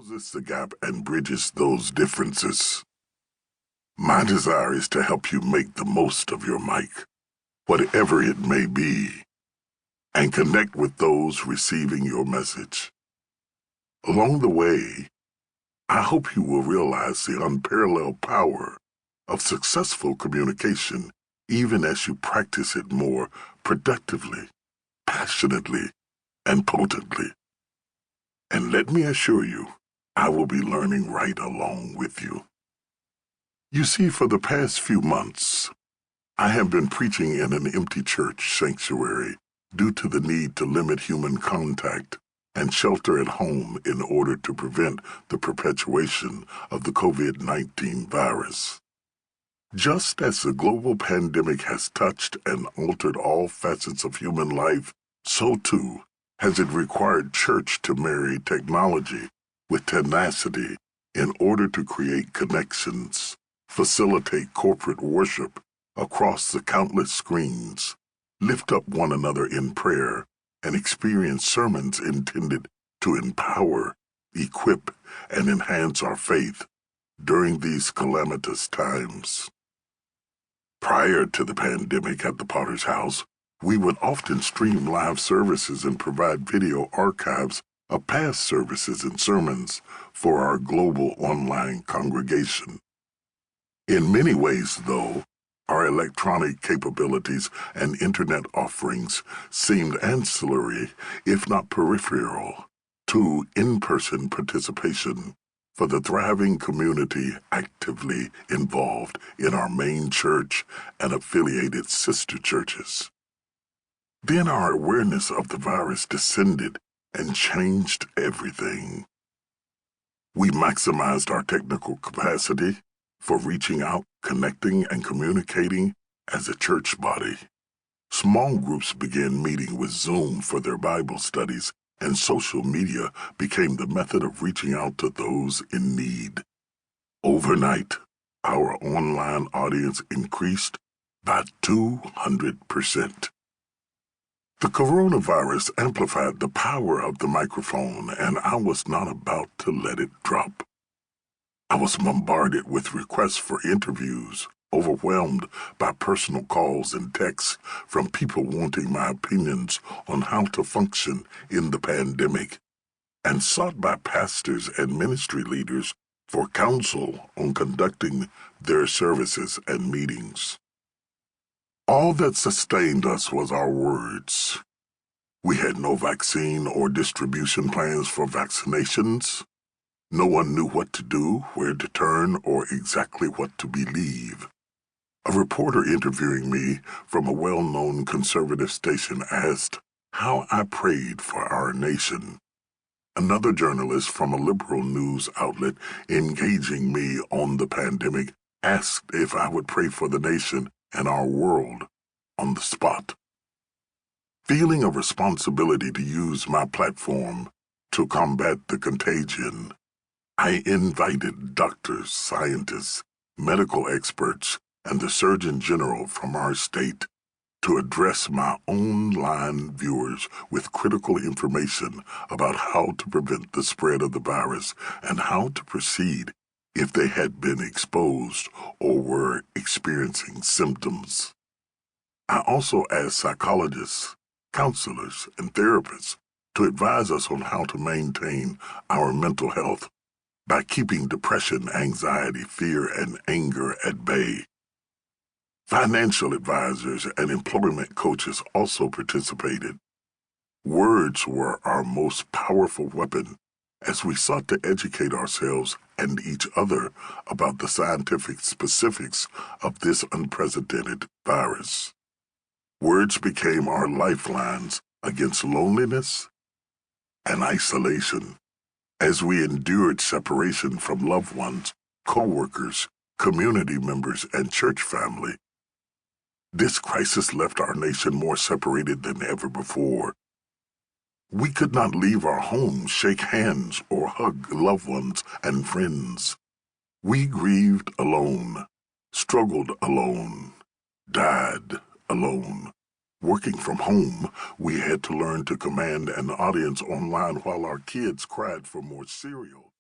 closes the gap and bridges those differences. My desire is to help you make the most of your mic, whatever it may be, and connect with those receiving your message. Along the way, I hope you will realize the unparalleled power of successful communication even as you practice it more productively, passionately, and potently. And let me assure you, I will be learning right along with you. You see, for the past few months, I have been preaching in an empty church sanctuary due to the need to limit human contact and shelter at home in order to prevent the perpetuation of the COVID-19 virus. Just as the global pandemic has touched and altered all facets of human life, so too has it required church to marry technology with tenacity in order to create connections, facilitate corporate worship across the countless screens, lift up one another in prayer, and experience sermons intended to empower, equip, and enhance our faith during these calamitous times. Prior to the pandemic at the Potter's House, we would often stream live services and provide video archives of past services and sermons for our global online congregation. In many ways, though, our electronic capabilities and internet offerings seemed ancillary, if not peripheral, to in-person participation for the thriving community actively involved in our main church and affiliated sister churches. Then our awareness of the virus descended and changed everything. We maximized our technical capacity for reaching out, connecting, and communicating as a church body. Small groups began meeting with Zoom for their Bible studies, and social media became the method of reaching out to those in need. Overnight, our online audience increased by 200%. The coronavirus amplified the power of the microphone, and I was not about to let it drop. I was bombarded with requests for interviews, overwhelmed by personal calls and texts from people wanting my opinions on how to function in the pandemic, and sought by pastors and ministry leaders for counsel on conducting their services and meetings. All that sustained us was our words. We had no vaccine or distribution plans for vaccinations. No one knew what to do, where to turn, or exactly what to believe. A reporter interviewing me from a well-known conservative station asked how I prayed for our nation. Another journalist from a liberal news outlet engaging me on the pandemic asked if I would pray for the nation and our world on the spot. Feeling a responsibility to use my platform to combat the contagion, I invited doctors, scientists, medical experts, and the Surgeon General from our state to address my online viewers with critical information about how to prevent the spread of the virus and how to proceed if they had been exposed or were experiencing symptoms. I also asked psychologists, counselors, and therapists to advise us on how to maintain our mental health by keeping depression, anxiety, fear, and anger at bay. Financial advisors and employment coaches also participated. Words were our most powerful weapon as we sought to educate ourselves and each other about the scientific specifics of this unprecedented virus. Words became our lifelines against loneliness and isolation as we endured separation from loved ones, co-workers, community members, and church family. This crisis left our nation more separated than ever before. We could not leave our homes, shake hands, or hug loved ones and friends. We grieved alone, struggled alone, died alone. Working from home, we had to learn to command an audience online while our kids cried for more cereal.